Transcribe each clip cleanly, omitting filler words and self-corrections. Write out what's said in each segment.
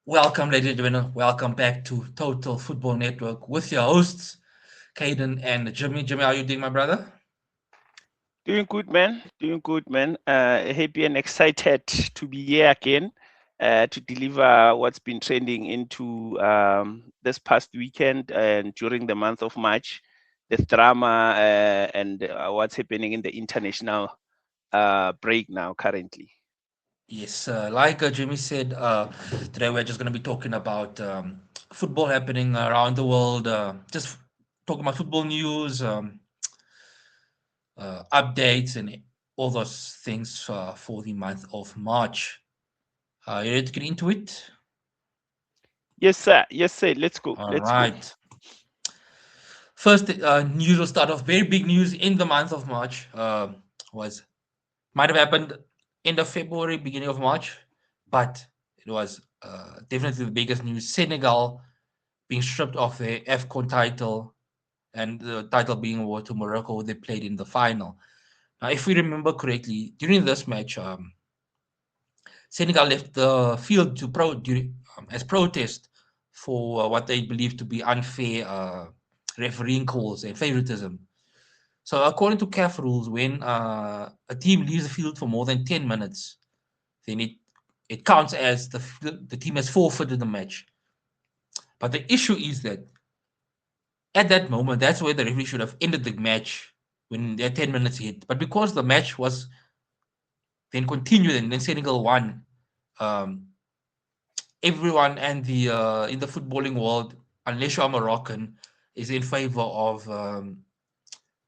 Welcome, ladies and gentlemen. Welcome back to Total Football Network with your hosts, Caden and Jimmy. Jimmy, how are you doing, my brother? Doing good, man. Doing good, man. Happy and excited to be here again to deliver what's been trending into this past weekend and during the month of March, the drama and what's happening in the international break now currently. Yes, like Jimmy said, today we're just going to be talking about football happening around the world, just talking about football news, updates, and all those things for the month of March. You ready to get into it? Yes, sir. Yes, sir. Let's go. All Let's go. right. First, news will start off. Very big news in the month of March was might have happened end of February, beginning of March, but it was definitely the biggest news. Senegal being stripped of their AFCON title, and the title being awarded to Morocco, who they played in the final. Now, if we remember correctly, during this match, Senegal left the field as protest for what they believed to be unfair refereeing calls and favoritism. So, according to CAF rules, when a team leaves the field for more than 10 minutes, then it counts as the team has forfeited the match. But the issue is that at that moment, that's where the referee should have ended the match when their 10 minutes hit. But because the match was then continued and then Senegal won, um, everyone and the in the footballing world, unless you're Moroccan, is in favor of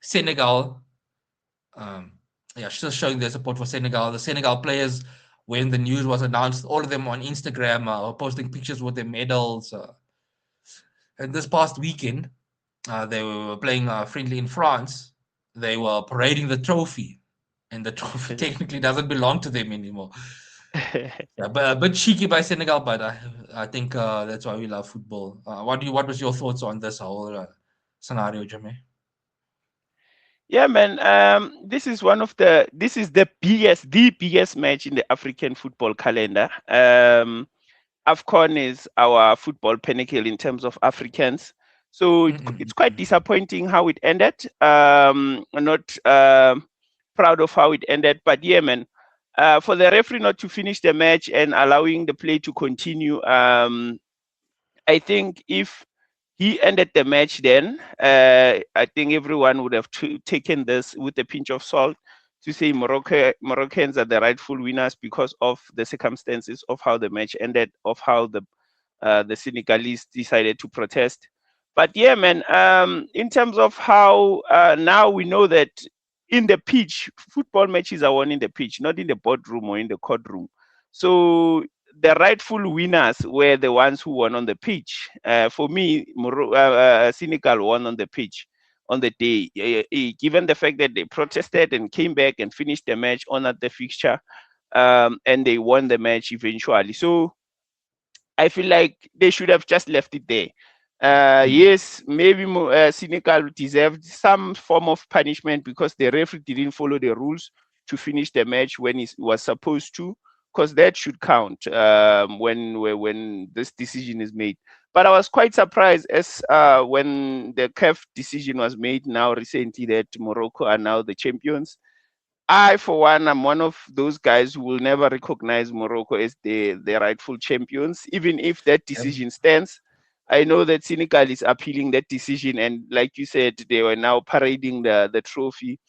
Senegal. Um, yeah, just showing their support for Senegal. The Senegal players, when the news was announced, all of them on Instagram were posting pictures with their medals. And this past weekend, they were playing friendly in France. They were parading the trophy, and the trophy technically doesn't belong to them anymore. Yeah, but a bit cheeky by Senegal, but I think that's why we love football. What was your thoughts on this whole scenario, Jimmy? Yeah, man. This is the biggest match in the African football calendar. AFCON is our football pinnacle in terms of Africans. So it's quite disappointing how it ended. I'm not proud of how it ended, but yeah, man. For the referee not to finish the match and allowing the play to continue, I think if he ended the match then, I think everyone would have taken this with a pinch of salt to say Moroccans are the rightful winners because of the circumstances of how the match ended, of how the Senegalese decided to protest. But yeah, man, in terms of how now we know that in the pitch, football matches are won in the pitch, not in the boardroom or in the courtroom. So the rightful winners were the ones who won on the pitch. For me, Senegal won on the pitch on the day, given the fact that they protested and came back and finished the match, honored the fixture, and they won the match eventually. So I feel like they should have just left it there. Mm. Yes, maybe Senegal deserved some form of punishment because the referee didn't follow the rules to finish the match when he was supposed to, because that should count when this decision is made. But I was quite surprised as when the CAF decision was made now recently that Morocco are now the champions. I, for one, am one of those guys who will never recognize Morocco as the rightful champions, even if that Yep. decision stands. I know that Senegal is appealing that decision, and like you said, they were now parading the trophy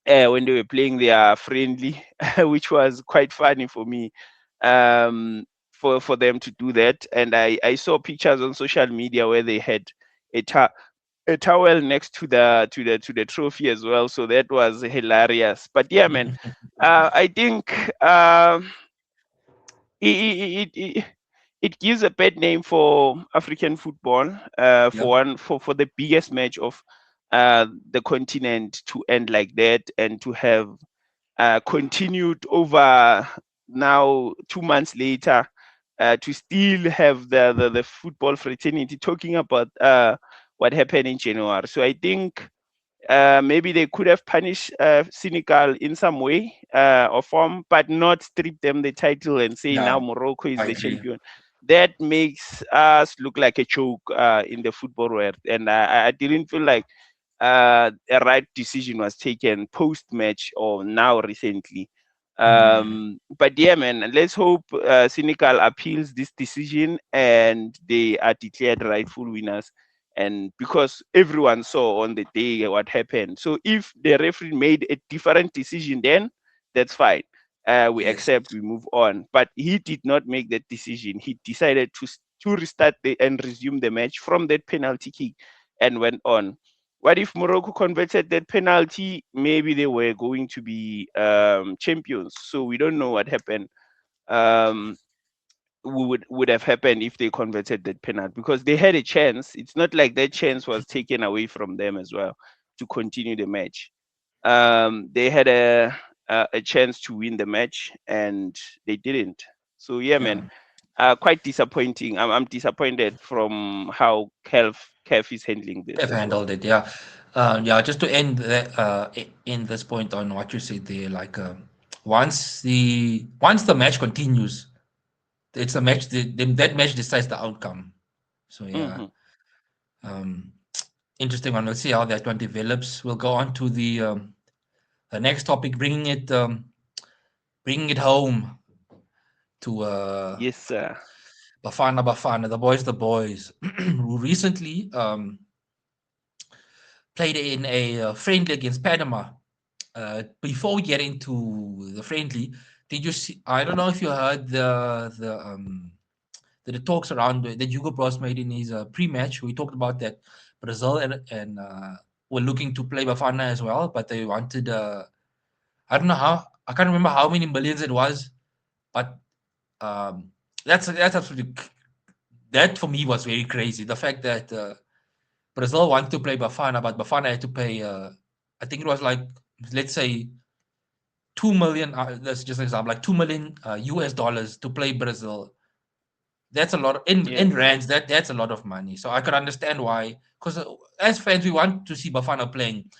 when they were playing their friendly, which was quite funny for me for them to do that. And I saw pictures on social media where they had a, ta- a towel next to the trophy as well. So that was hilarious. But yeah, man, I think it, it, it, it gives a bad name for African football. For Yep. one, for the biggest match of the continent to end like that and to have continued over now 2 months later to still have the football fraternity talking about what happened in January. So I think maybe they could have punished Senegal in some way or form, but not strip them the title and say now Yeah, Morocco is I the agree. champion. that makes us look like a joke in the football world. And I didn't feel like a right decision was taken post match or now recently. Mm. But yeah, man, let's hope Senegal appeals this decision and they are declared rightful winners. And because everyone saw on the day what happened, so if the referee made a different decision, then that's fine. We Yes. accept, we move on. But he did not make that decision. He decided to restart and resume the match from that penalty kick and went on. What if Morocco converted that penalty? Maybe they were going to be champions. So we don't know what happened. Um, would have happened if they converted that penalty because they had a chance. It's not like that chance was taken away from them as well to continue the match. They had a chance to win the match and they didn't. So yeah, Yeah. man, quite disappointing. I'm disappointed from how Kev is handling this They've as well. handled it. Yeah. Yeah. Just to end in this point on what you said there, like once the match continues, it's a match. That match decides the outcome. So yeah. Hmm. Um, Interesting one. We'll see how that one develops. We'll go on to the next topic, bringing it home to Yes, sir. Bafana, the boys, who recently played in a friendly against Panama. Before we get into the friendly, did you see? I don't know if you heard the talks around that Hugo Bros made in his pre-match. We talked about that Brazil and were looking to play Bafana as well, but they wanted I don't know how, I can't remember how many millions it was, but um, that's absolutely, that for me was very crazy. The fact that Brazil wanted to play Bafana, but Bafana had to pay. I think it was like, let's say 2 million. That's just an example, like 2 million US dollars to play Brazil. That's a lot in Yes. rands. That's a lot of money. So I could understand why, because as fans we want to see Bafana playing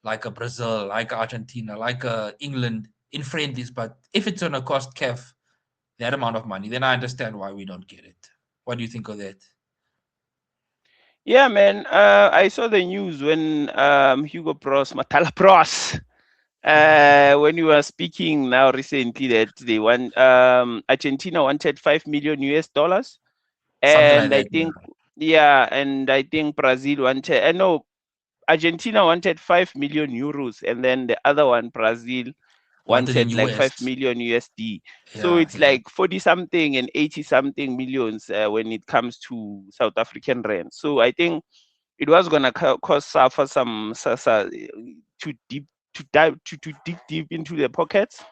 like a Brazil, like a Argentina, like a England in friendlies. But if it's gonna cost Kev that amount of money, then I understand why we don't get it. What do you think of that? Yeah, man. I saw the news when Hugo Bros, Matala Bros, when you were speaking now recently that they want Argentina wanted 5 million US dollars, Something like and I that. think Yeah, yeah, and I think Brazil wanted. No, Argentina wanted 5 million euros, and then the other one, Brazil, wanted in wanted like US. 5 million USD. So Yeah, it's yeah. like 40 something and 80 something millions when it comes to South African rand. So I think it was gonna cause Safa to deep to dive to dig deep into their pockets,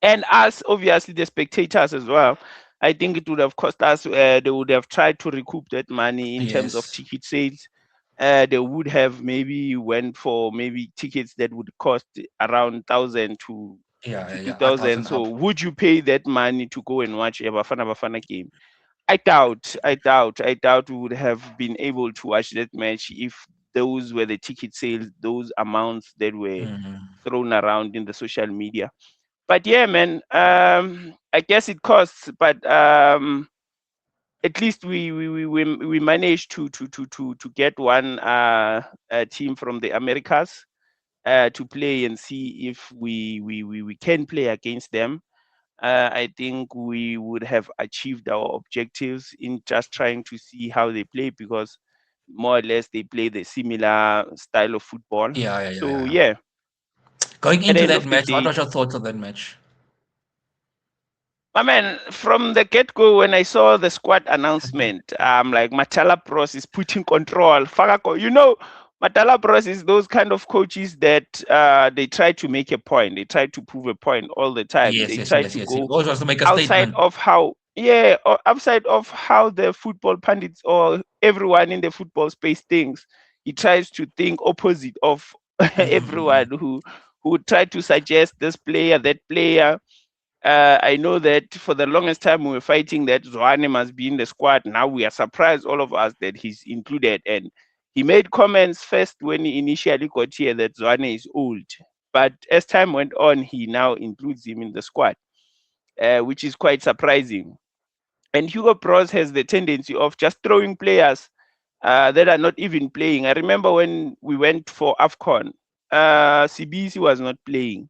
and us obviously the spectators as well. I think it would have cost us. They would have tried to recoup that money in terms of Yes. ticket sales. They would have maybe went for maybe tickets that would cost around 1,000 Yeah, to yeah, two yeah. A thousand. thousand So up. would you pay that money to go and watch a Bafana game? I doubt we would have been able to watch that match if those were the ticket sales, those amounts that were Mhm. thrown around in the social media. But yeah, man, I guess it costs, but at least we managed to get one team from the Americas to play and see if we can play against them. I think we would have achieved our objectives in just trying to see how they play because more or less they play the similar style of football. Yeah, yeah, yeah, So yeah. yeah, Going at the into end that of the match, what day, was your thoughts on that match? I mean, from the get go, when I saw the squad announcement, I'm like, Matala Bros is putting control. Matala Bros is those kind of coaches that they try to make a point. They try to prove a point all the time. Yes, They yes, try yes, to yes. He go always wants to make a outside statement. of how, yeah, or outside of how the football pundits or everyone in the football space thinks. He tries to think opposite of Mhm. everyone who try to suggest this player, that player. I know that for the longest time we were fighting that Zwane must be in the squad. Now we are surprised, all of us, that he's included. And he made comments first when he initially got here that Zwane is old. But as time went on, he now includes him in the squad, which is quite surprising. And Hugo Bros has the tendency of just throwing players that are not even playing. I remember when we went for AFCON, CBC was not playing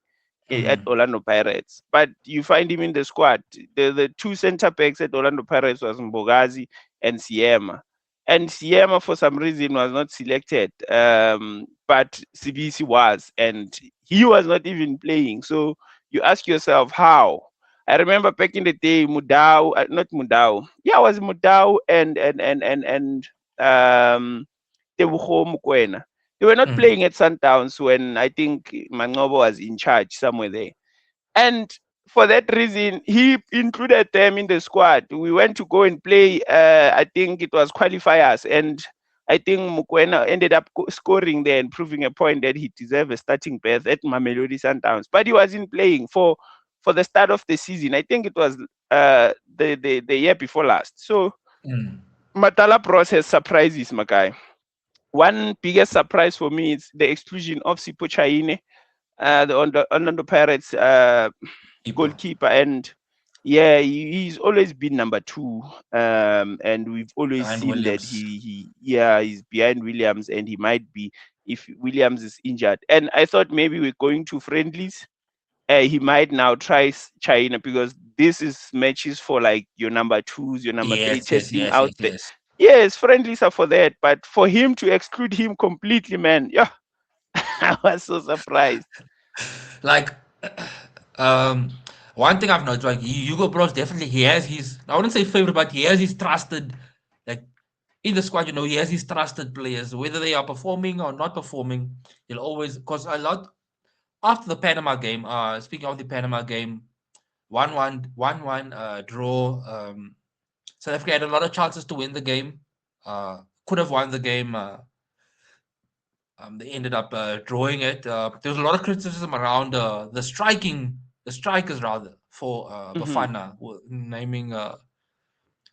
at Mm. Orlando Pirates, but you find him in the squad. The two center backs at Orlando Pirates was Mbogazi and Siema. And Siema, for some reason, was not selected, but CBC was, and he was not even playing. So you ask yourself, how? I remember back in the day, Mudau, not Mudau, yeah, it was Mudau and um, Tebogo Mokoena. They were not Mm. playing at Sundowns when I think Mangobo was in charge somewhere there. And for that reason, he included them in the squad. We went to go and play, I think it was qualifiers. And I think Mokoena ended up scoring there and proving a point that he deserved a starting berth at Mamelodi Sundowns. But he wasn't playing for the start of the season. I think it was the year before last. So Mm. Matala process surprises, my guy. One biggest surprise for me is the exclusion of Sipo Chaine, the Orlando Pirates Keeper. goalkeeper, and yeah, he's always been number two, and we've always And seen that Williams. he's behind Williams, and he might be if Williams is injured. And I thought maybe we're going to friendlies. He might now try China because this is matches for like your number twos, your number three Yes, yes, testing yes, out yes, there. yes. Yes, friendlies are for that, but for him to exclude him completely, man, yeah, I was so surprised. Like, um, one thing I've noticed, like Hugo Bros definitely he has his I wouldn't say favorite, but he has his trusted like in the squad, he has his trusted players, whether they are performing or not performing, he'll always because a lot after the Panama game, speaking of the Panama game, 1-1, draw. South Africa had a lot of chances to win the game. Could have won the game. They ended up drawing it. There was a lot of criticism around the strikers rather, for Hmm. Bafana, naming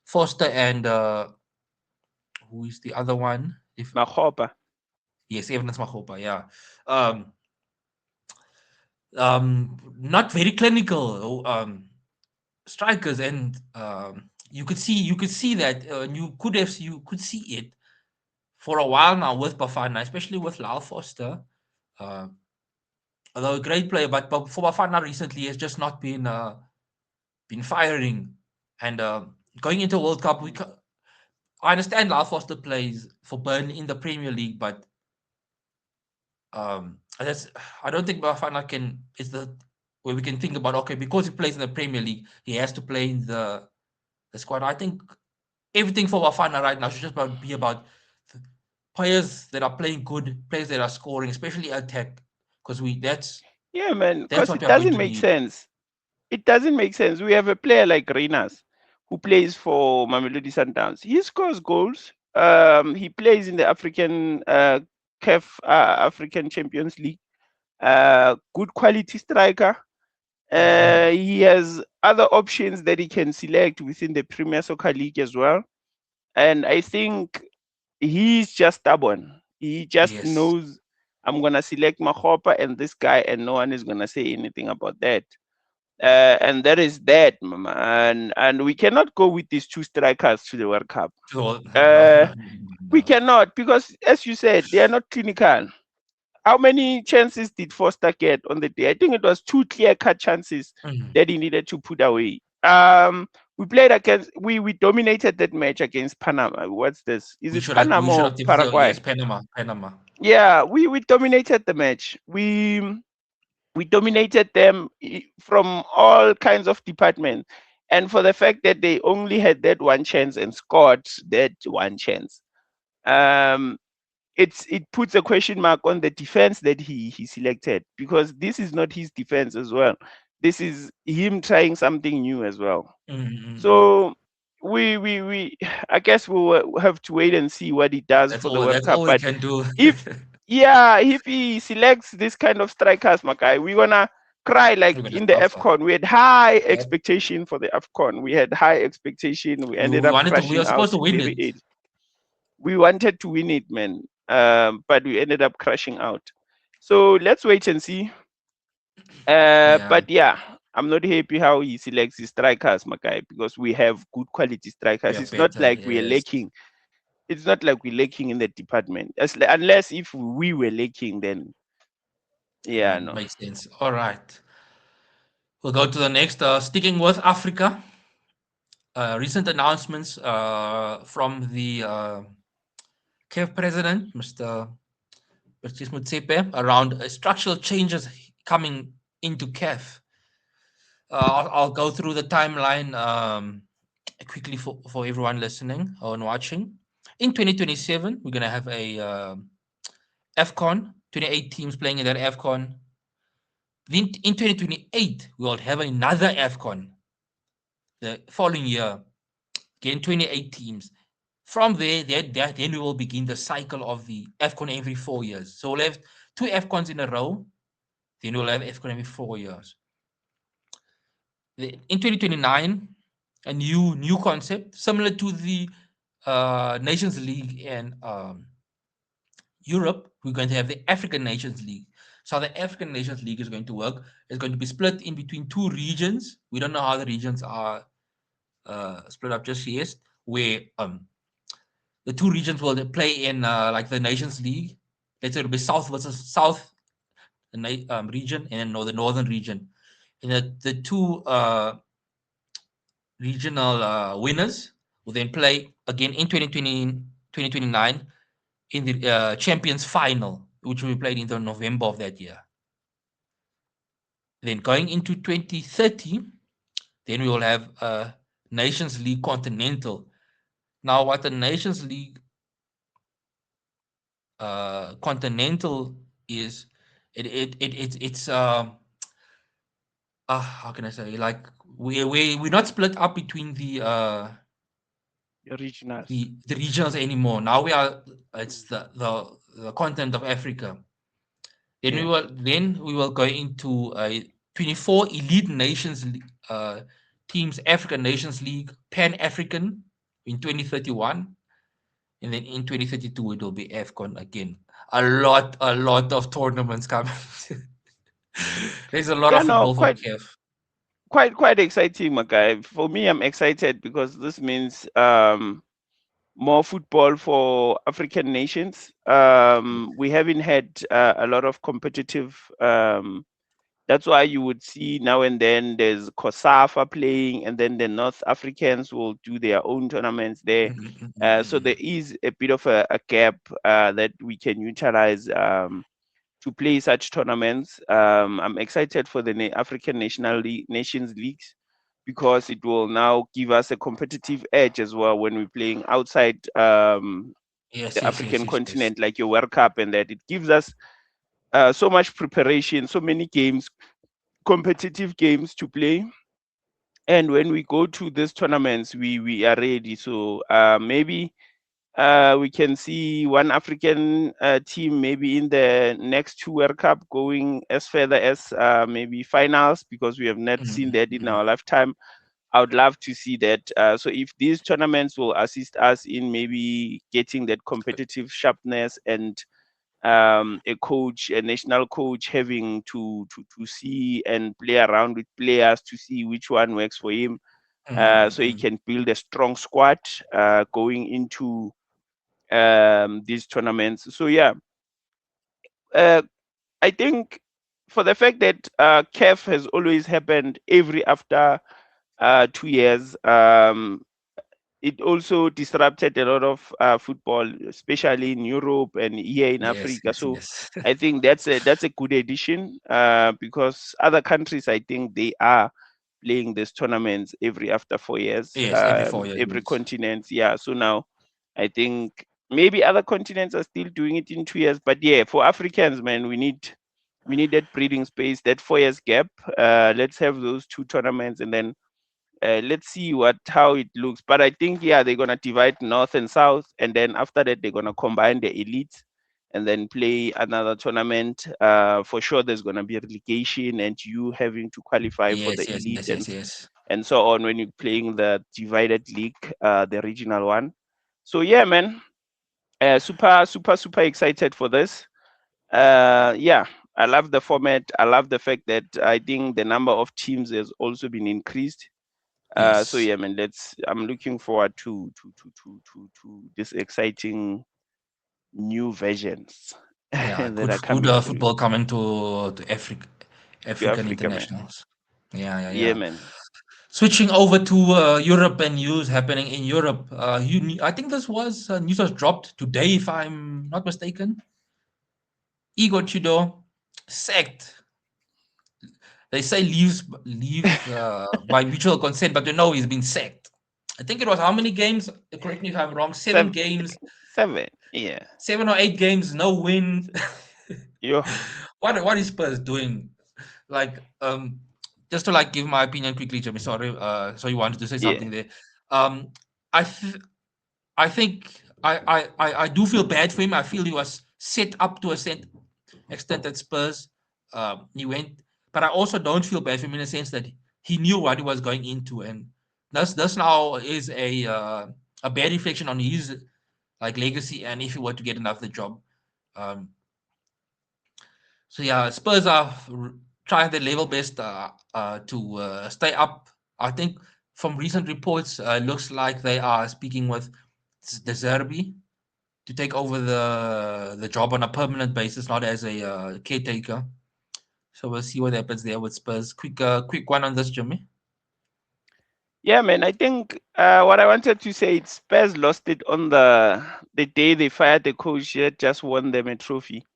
Foster and who is the other one? If Mahopa. yes, Evans Mahopa, yeah. Um, Not very clinical strikers, and you could see that, you could see it for a while now with Bafana, especially with Lal Foster. Uh, Although a great player, but for Bafana recently has just not been firing. And going into World Cup, I understand Lal Foster plays for Burnley in the Premier League, but that's I don't think Bafana can is the where we can think about, okay, because he plays in the Premier League, he has to play in the squad. I think everything for Bafana right now should just be about players that are playing good, players that are scoring, especially attack, because we Yeah, man, that's because what it we are going doesn't to make need. sense. It doesn't make sense. We have a player like Reynas who plays for Mamelodi Sundowns. He scores goals. He plays in the African CAF African Champions League. Good quality striker. Mm. He has other options that he can select within the Premier Soccer League as well. And I think he's just stubborn. He just Yes. knows I'm gonna select Mahopa and this guy, and no one is gonna say anything about that. And that is that, mama. And we cannot go with these two strikers to the World Cup. So, no, Uh, we no. cannot because, as you said, they are not clinical. How many chances did Foster get on the day? I think it was two clear-cut chances Mm. that he needed to put away. We played against, we dominated that match against Panama. What's this? Is it We Panama should or have tipped the yes, Paraguay? Panama. Yeah, we dominated the match. We dominated them from all kinds of departments. And for the fact that they only had that one chance and scored that one chance, um, it puts a question mark on the defense that he selected, because this is not his defense as well. This is him trying something new as well. Mm. So we I guess we'll have to wait and see what he does for the World That's Cup. all we But can do. if yeah, if he selects this kind of strikers, Makai, we're gonna cry like We're gonna in the suffer. AFCON. We had high Yep. expectation for the AFCON. We had high expectation. We ended We up wanted to. We crashing were out supposed to win very it. early. We wanted to win it, man, but we ended up crashing out. So let's wait and see. Yeah. But yeah, I'm not happy how he selects his strikers, my guy, because we have good quality We strikers. are It's not better. like we're Yes. lacking. It's not like we're lacking in the department. Unless if we were lacking, then yeah, Then no. makes sense. All right. We'll go to the next. Sticking with Africa, recent announcements from the CAF president, Mr. Patrice Motsepe, around structural changes coming into CAF. I'll go through the timeline quickly for everyone listening or watching. In 2027, we're going to have a AFCON, 28 teams playing in that AFCON. Then in 2028, we'll have another AFCON the following year, again 28 teams. From then we will begin the cycle of the AFCON every 4 years. So we'll have two AFCONs in a row, then we'll have AFCON every 4 years. In 2029, a new concept similar to the Nations League in Europe. We're going to have the African Nations League. So the African Nations League is going to work. It's going to be split in between two regions. We don't know how the regions are split up just yet. Where the two regions will play in like the Nations League. Let's say it'll be South versus South region and the Northern region. And the two regional winners will then play again in 2029 in the Champions Final, which will be played in the November of that year. Then going into 2030, then we will have a Nations League Continental. Now, what the Nations League Continental is, it's how can I say, like we're not split up between Originals. the regionals anymore. Now we are it's Mm. the continent of Africa. Yeah. Then we will go into a 24 elite nations teams African Nations League Pan African in 2031, and then in 2032 it will be AFCON again. A lot of tournaments coming. There's a lot Yeah, of no, football for KF. quite exciting, my guy. For me, I'm excited because this means more football for African nations. We haven't had a lot of competitive. That's why you would see now and then there's COSAFA playing, and then the North Africans will do their own tournaments there. Mhm, mhm, So mhm. there is a bit of a gap that we can utilize to play such tournaments. I'm excited for the African Nations Leagues because it will now give us a competitive edge as well when we're playing outside Yes, the yes, yes, African yes, yes. continent, like your World Cup, and that it gives us so much preparation, so many games, competitive games to play. And when we go to these tournaments, we are ready. So maybe we can see one African team maybe in the next two World Cup going as further as maybe finals, because we have not Mhm, seen mhm, that in mhm. our lifetime. I would love to see that. So if these tournaments will assist us in maybe getting that competitive sharpness and a coach, a national coach, having to see and play around with players to see which one works for him, Mhm, mhm, so he mhm. can build a strong squad going into these tournaments. So yeah, uh, I think for the fact that CAF has always happened every after 2 years, it also disrupted a lot of football, especially in Europe and here in Yes, Africa. yes, So yes. I think that's a good addition because other countries, I think they are playing these tournaments every after 4 years, Yes, every 4 years. every Yes. continent. Yeah. So now I think maybe other continents are still doing it in 2 years, but yeah, for Africans, man, we need that breathing space, that 4 years gap. Let's have those two tournaments, and then let's see what how it looks. But I think yeah, they're gonna divide north and south, and then after that they're gonna combine the elites and then play another tournament. For sure, there's gonna be relegation, and you having to qualify for the Yes, yes, elite yes, yes, yes. and so on when you're playing the divided league, the regional one. So yeah, man, super excited for this. Yeah. I love the format. I love the fact that I think the number of teams has also been increased. So Yes. yeah, man, I'm looking forward to this exciting new versions Yeah, that good are good coming football coming to Africa, to African Africa, man. internationals. Yeah, yeah, Yeah, yeah. man. Switching over to Europe and news happening in Europe. I think this was news was dropped today, if I'm not mistaken. Igor Tudor sacked. They say leaves by mutual consent, but you know he's been sacked. I think it was how many games? Correct me if I'm wrong. Seven Seven, games, seven. Yeah. 7 or 8 games, no win. Yo. What is Spurs doing? Like, just to like give my opinion quickly, Jimmy. Sorry, so you wanted to say Yeah. something there. Um, I th- I think I do feel bad for him. I feel he was set up to a certain extent at Spurs. He went, but I also don't feel bad for him in the sense that he knew what he was going into, and this now is a bad reflection on his like legacy, and if he were to get another job. Um, so yeah, Spurs are trying their level best to stay up. I think from recent reports, looks like they are speaking with the Zerbi to take over the job on a permanent basis, not as a caretaker. So we'll see what happens there with Spurs. Quick one on this, Jimmy. Yeah, man. I think what I wanted to say is Spurs lost it on the day they fired the coach that just won them a trophy.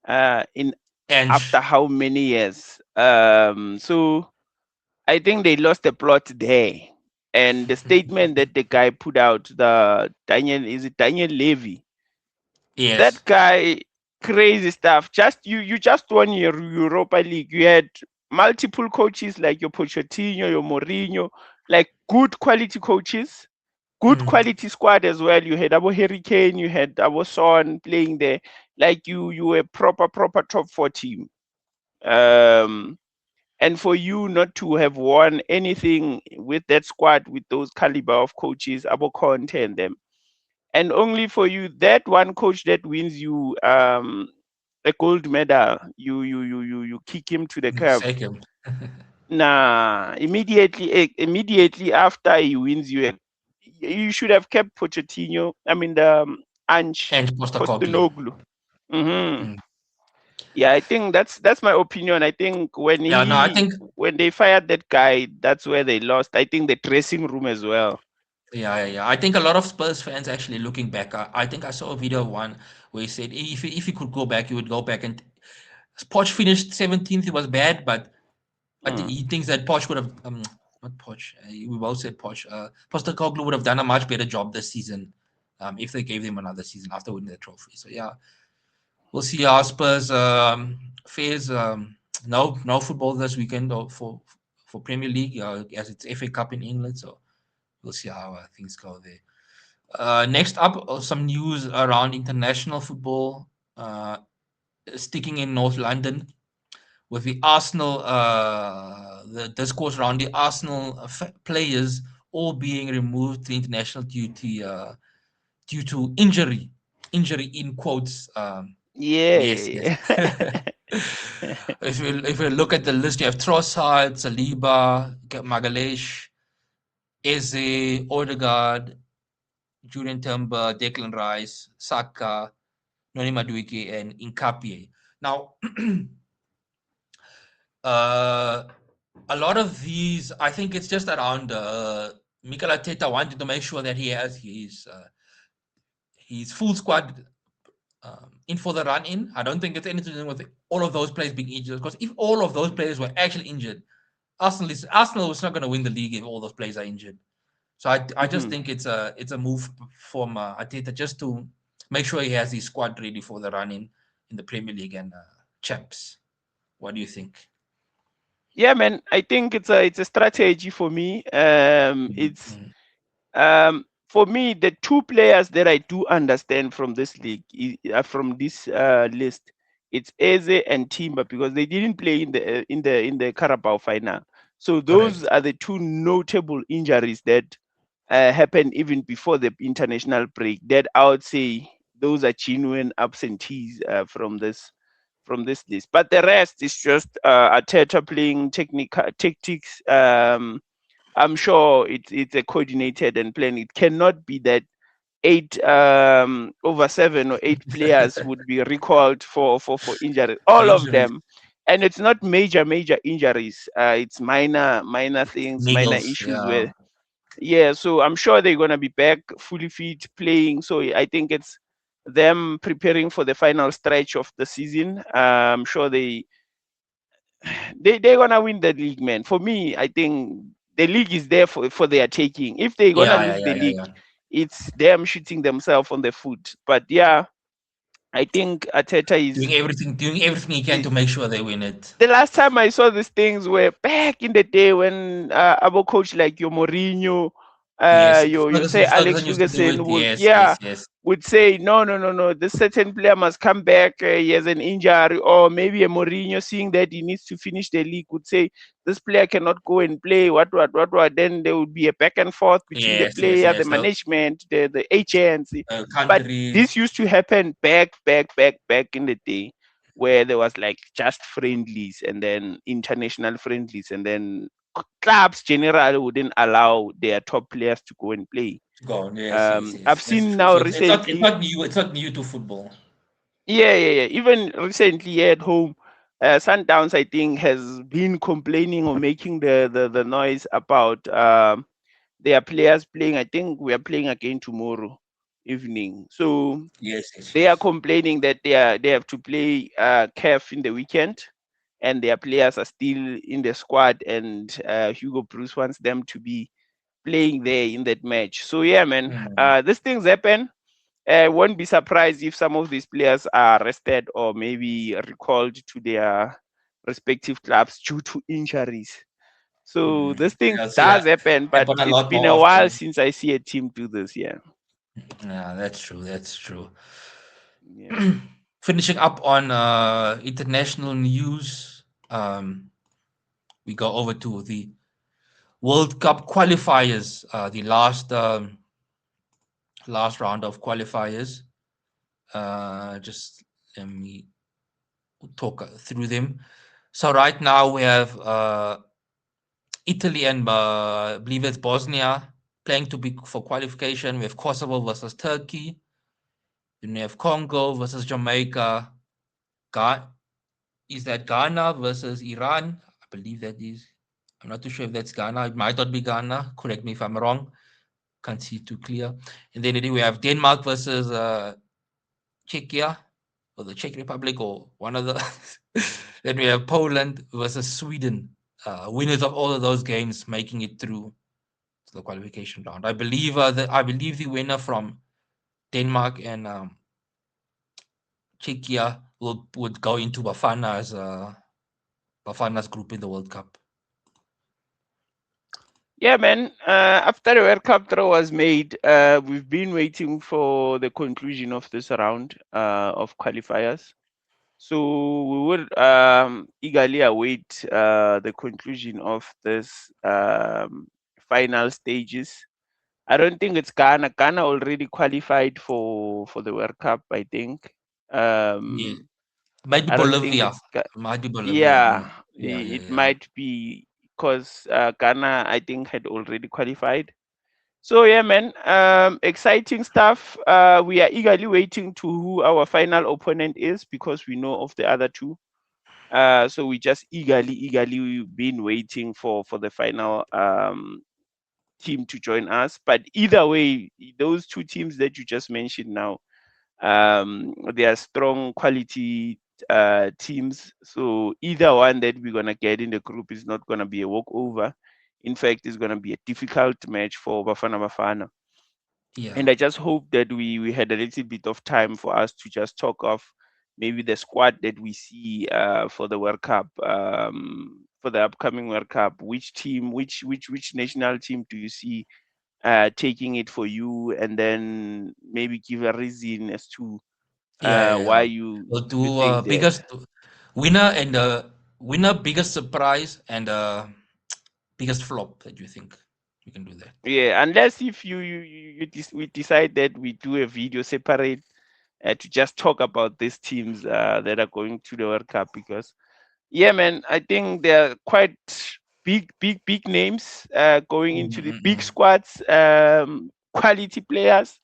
In And after how many years? So I think they lost the plot there. And the statement that the guy put out, the Daniel, is it Daniel Levy? yes, That guy, crazy stuff. Just you just won your Europa League. You had multiple coaches like your Pochettino, your Mourinho, like good quality coaches, good mm, quality squad as well. You had our Hurricane, you had our Son playing there. Like you were proper top four team. Um, and for you not to have won anything with that squad, with those caliber of coaches, Abo Conte and them, and only for you that one coach that wins you a gold medal, you kick him to the curb. sack him. Nah, immediately after he wins you, you should have kept Pochettino. I mean the Ange And Postacoglu. Postecoglou. Hmm. Mm. Yeah, I think that's my opinion. I think Yeah, no, I think when they fired that guy, that's where they lost. I think the dressing room as well. yeah, yeah, yeah. I think a lot of Spurs fans actually looking back. I think I saw a video of one where he said if he could go back, he would go back. And Poch finished 17th. It was bad, but I think Mm. he thinks that Poch would have not Poch. We both said Poch. Postecoglou would have done a much better job this season, if they gave them another season after winning the trophy. So yeah, we'll see how Spurs fares. No football this weekend or for Premier League as it's FA Cup in England. So we'll see how things go there. Next up, some news around international football. Sticking in North London with the Arsenal, the discourse around the Arsenal players all being removed to international duty due to injury in quotes. Yeah, Yes, yes. yeah, yeah. If you look at the list, you have Trossard, Saliba, Magalesh, Eze, Odegaard, Julian Timber, Declan Rice, Saka, Noni Madueke, and Inkapie. Now, uh, a lot of these, I think it's just around Mikel Arteta wanted to make sure that he has his full squad in for the run in. I don't think it's anything to do with all of those players being injured. Because if all of those players were actually injured, Arsenal was not going to win the league if all those players are injured. So I just Mhm. think it's a move from Arteta just to make sure he has his squad ready for the run in the Premier League and champs. What do you think? Yeah, man. I think it's a strategy for me. It's Mm, for me the two players that I do understand from this league, from this list. It's Eze and Timber because they didn't play in the Carabao final. So those correct. are the two notable injuries that happened even before the international break. That I would say those are genuine absentees from this list. But the rest is just Arteta playing tactics. I'm sure it's a coordinated and planned. It cannot be that 8 over 7 or 8 players would be recalled for injury. For All of injuries. them, and it's not major injuries. It's minor things, minor Niggles, issues yeah. where, yeah. So I'm sure they're gonna be back fully fit playing. So I think it's them preparing for the final stretch of the season. I'm sure they're gonna win the league, man. For me, I think the league is there for their taking. If they're gonna Yeah, yeah, lose the yeah, yeah, league, yeah. it's them shooting themselves on the foot. But yeah, I think Arteta Doing everything he can is to make sure they win it. the last time I saw these things were back in the day when our coach like your Mourinho, Yes, you Ferguson, say Alex Ferguson used to do it. Ferguson would, Yes, yeah, yes, yes. would say no, this certain player must come back. He has an injury, or maybe a Mourinho seeing that he needs to finish the league would say this player cannot go and play. What? Then there would be a back and forth between the Yes, yes, player, the yes. The management, the agents. But countries. this used to happen back in the day where there was like just friendlies and then international friendlies and then clubs generally wouldn't allow their top players to go and play. Gone. Yes, yes, I've yes. That's seen true. now So it's recently, not new. It's not new to football. yeah. Even recently here at home, Sundowns I think has been complaining or making the noise about their players playing. I think we are playing again tomorrow evening. So Yes, yes, they are yes. complaining that they have to play CAF in the weekend, and their players are still in the squad, and Hugo Bruce wants them to be playing there in that match. So yeah, man, Mm. these things happen. Won't be surprised if some of these players are arrested or maybe recalled to their respective clubs due to injuries. So Mm. this thing Yeah, see does that happen, but happen a it's lot been more a while often. since I see a team do this. Yeah, Yeah, that's true. That's true. yeah. Finishing up on international news, we go over to the World Cup qualifiers, the last round of qualifiers. Just let me talk through them. So right now we have Italy and I believe it's Bosnia playing to be for qualification. We have Kosovo versus Turkey. Then we have Congo versus Jamaica. Ga- is that Ghana versus Iran? I believe that is. I'm not too sure if that's Ghana. It might not be Ghana. Correct me if I'm wrong. Can't see too clear. And then we have Denmark versus Czechia or the Czech Republic or one of the. Then we have Poland versus Sweden. Winners of all of those games making it through to the qualification round. I believe the winner from Denmark and Czechia would go into Bafana's group in the World Cup. Yeah, man. After the World Cup draw was made, we've been waiting for the conclusion of this round of qualifiers. So we would eagerly await the conclusion of this final stages. I don't think it's Ghana. Ghana already qualified for the World Cup, I think. Yeah, Um, might be I don't think Bolivia. it's Might be Bolivia. yeah, Yeah, yeah, it yeah. might be because Ghana, I think, had already qualified. So yeah, man, exciting stuff. We are eagerly waiting to who our final opponent is because we know of the other two. So we just eagerly been waiting for the final team to join us. But either way, those two teams that you just mentioned now, they are strong quality teams. So either one that we're gonna get in the group is not gonna be a walkover. In fact, it's gonna be a difficult match for Bafana Bafana. Yeah. And I just hope that we had a little bit of time for us to just talk of maybe the squad that we see for the World Cup, for the upcoming World Cup. Which team, which national team do you see taking it for you, and then maybe give a reason as to Yeah, yeah, why yeah. you We'll you do think that. biggest winner and winner, biggest surprise, and biggest flop that you think we can do that. Yeah, unless if we decide that we do a video separate to just talk about these teams that are going to the World Cup because, yeah, man, I think they're quite big names going into the big Mm-mm. squads, quality players.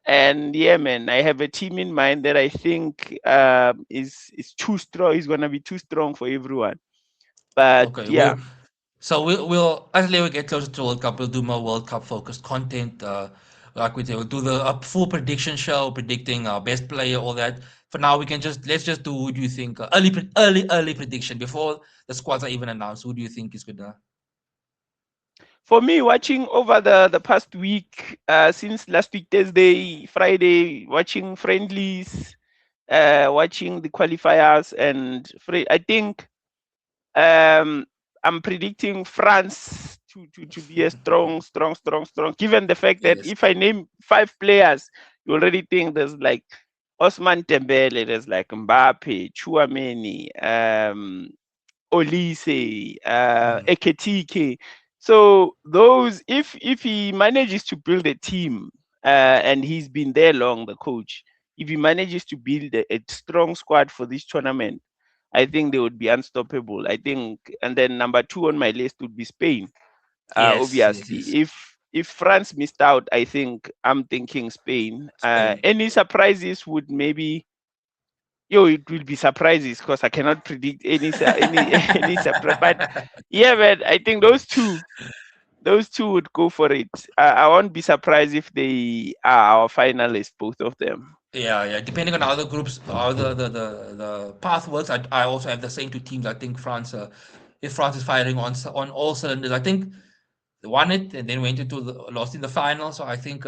And yeah, man, I have a team in mind that I think is too strong. Is gonna be too strong for everyone. But Okay, yeah, we'll as we get closer to World Cup, we'll do more World Cup focused content. Like we say, we'll do the full prediction show, predicting our best player, all that. For now, we can just let's just do. Who do you think early prediction before the squads are even announced? Who do you think is gonna? for me, watching over the past week, since last week Thursday, Friday, watching friendlies, watching the qualifiers, and I think um, I'm predicting France to be a strong. Given the fact that Yes. if I name five players, you already think there's like Osman Dembele, there's like Mbappe, Chouameni, Olise, Mm. Eketike. So those, if he manages to build a team, and he's been there long, the coach, if he manages to build a strong squad for this tournament, I think they would be unstoppable. I think, and then number two on my list would be Spain. Yes. Yes. Obviously, Yes. if France missed out, I think I'm thinking Spain. Spain. Any surprises would maybe, yo, it will be surprises because I cannot predict any any surprise. But yeah, man, I think those two would go for it. I won't be surprised if they are our finalists, both of them. Yeah, yeah. Depending on how the groups, how the path works, I also have the same two teams. I think France, if France is firing on all cylinders, I think they won it and then went into lost in the final. So I think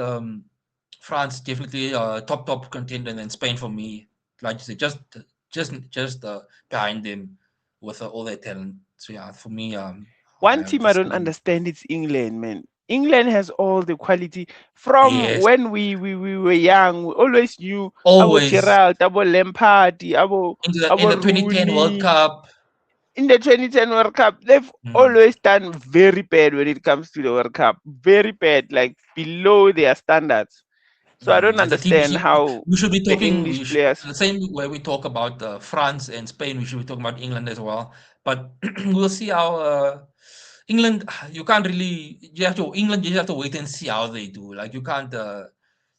France definitely top contender, and then Spain for me, like you said, just behind them with all their talent. So yeah, for me, I One have team the I don't Spain. understand is England, man. England has all the quality. From Yes, when we were young, we always knew our always Gerrard, our Lampard, in our the 2010 World Rooney. Cup. In the 2010 World Cup, they've Mm. always done very bad when it comes to the World Cup. Very bad, like below their standards. So I don't As a team, understand how we should be the talking. English players. The same way we talk about France and Spain. We should be talking about England as well. But we'll see how England. You can't really. You have to England. You have to wait and see how they do. Like you can't.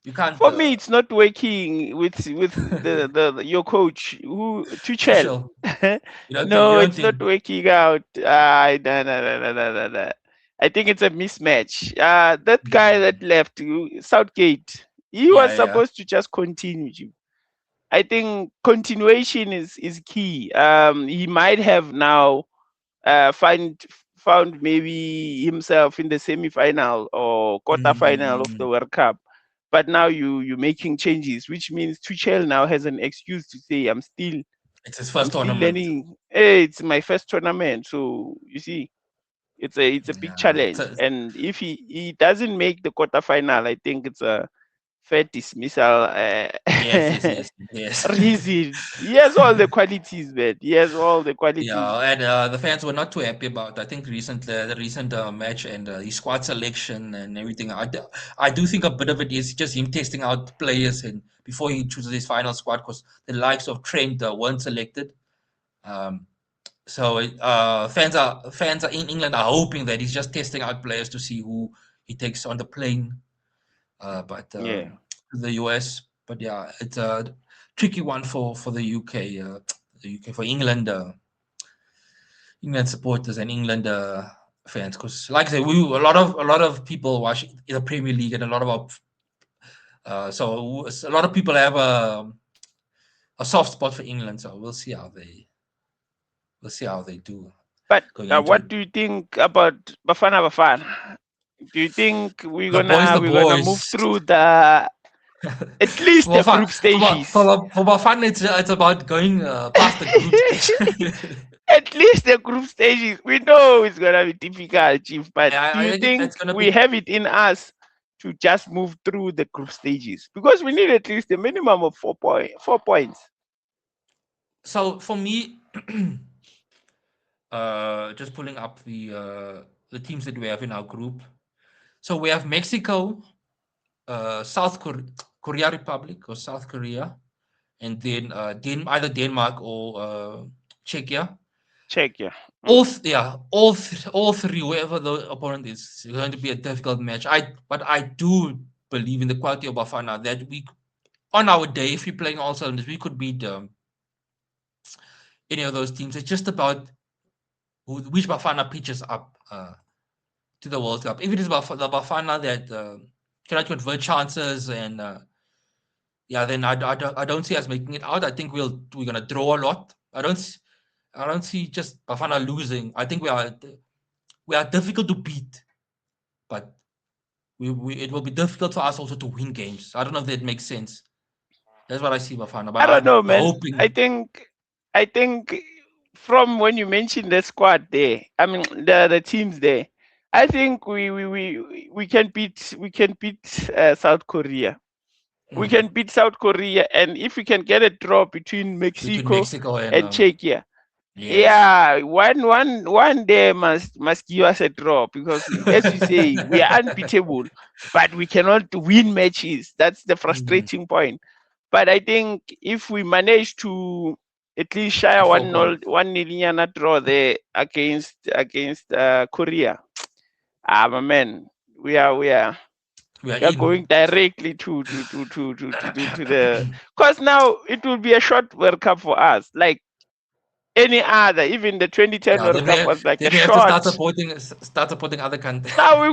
You can't. For me, it's not working with your coach who Tuchel. Tuchel. You don't think? You No, don't it's think? not working out. No. I think it's a mismatch. That guy Mm. that left, Southgate, he was Yeah, yeah. supposed to just continue. I think continuation is key. He might have now found maybe himself in the semi-final or quarter-final of the Mm. World Cup. But now you're making changes, which means Tuchel now has an excuse to say, It's his I'm first still tournament. learning. Hey, it's my first tournament, so you see, it's a big Yeah. challenge. And if he doesn't make the quarter-final, I think it's a fair dismissal. Yes, yes, yes, yes. Reason. He has all the qualities, man. He has all the qualities. Yeah, and the fans were not too happy about, I think, the recent match and his squad selection and everything. I do think a bit of it is just him testing out players and before he chooses his final squad because the likes of Trent weren't selected. Um, fans are in England are hoping that he's just testing out players to see who he takes on the plane. But Yeah. the US, but yeah, it's a tricky one for the UK. The UK for England. England supporters and England fans, because like I say, a lot of people watch the Premier League, and a lot of a lot of people have a soft spot for England. So we'll see how they do But going into what it. do you think about Bafana? Do you think we're The boys, gonna the we're gonna move boys. through the at least For the fun, group stages? for fun, it's about going past the group stage. At least the group stages. We know it's gonna be difficult, Chief. But do I you think think it's gonna we be have it in us to just move through the group stages? Because we need at least a minimum of 4 points. so for me. Just pulling up the teams that we have in our group. So we have Mexico, South Korea Republic or South Korea. and then either Denmark or Czechia. Check, yeah. All three, whoever the opponent is going to be a difficult match. But I do believe in the quality of Bafana that we, on our day, if we're playing all cylinders, we could beat any of those teams. It's just about which Bafana pitches up to the World Cup. If it is the Bafana that cannot convert chances and yeah, then I don't see us making it out. I think we're gonna draw a lot. I don't see just Bafana losing. I think we are difficult to beat, but we it will be difficult for us also to win games. I don't know if that makes sense. That's what I see Bafana, but I don't I'm know, man. hoping. I think from when you mentioned the squad there, I mean the teams there, I think we can beat South Korea. We Mm, can beat South Korea, and if we can get a draw between between Mexico Mexico and and Czechia, yes, yeah, one day must give us a draw because, as you say, we are unbeatable, but we cannot win matches. That's the mm, frustrating point. But I think if we manage to at least shy a to one focal, nil 1-0 draw there against Korea, my man, we are we are in. going directly to the, because now it will be a short World Cup for us, like any other. Even the 2010 Yeah, World Cup was like a then we have to short. start supporting other countries. Now we're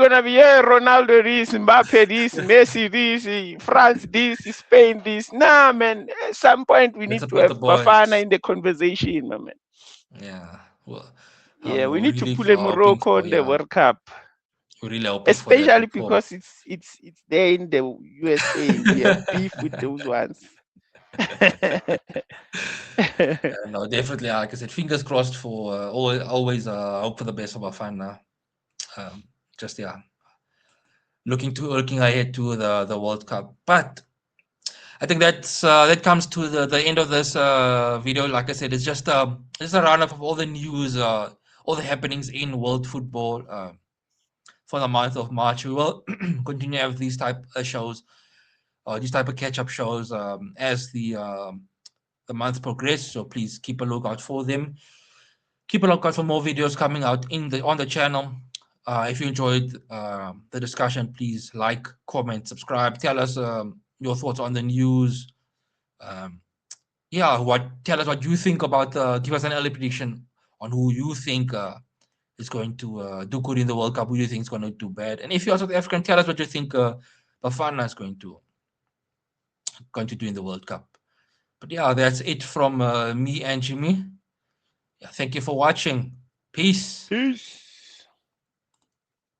gonna be here. Ronaldo this, Mbappe this, Messi this, France this, Spain this. Nah, man. At some point we Let's need to support the have Bafana boys. in the conversation, my man. Yeah, well, Yeah, we need to really pull a hoping Morocco for, in the yeah, World Cup, we're really hoping for that especially before. because it's there in the USA. We have beef with those ones. No, definitely. Like I said, fingers crossed for always. Hope for the best of our fan. Um, just yeah, looking ahead to the World Cup. But I think that comes to the end of this video. Like I said, it's just a roundup of all the news, all the happenings in world football for the month of March. We will continue to have these type of shows, these type of catch up shows as the month progresses. So please keep a lookout for them. Keep a lookout for more videos coming out on the channel. If you enjoyed the discussion, please like, comment, subscribe. Tell us your thoughts on the news. Um, yeah, what tell us what you think about. Give us an early prediction on who you think is going to do good in the World Cup. Who you think is going to do bad? And if you're South African, tell us what you think Bafana is going to do in the World Cup. But yeah, that's it from me and Jimmy. Yeah, thank you for watching. Peace. Peace.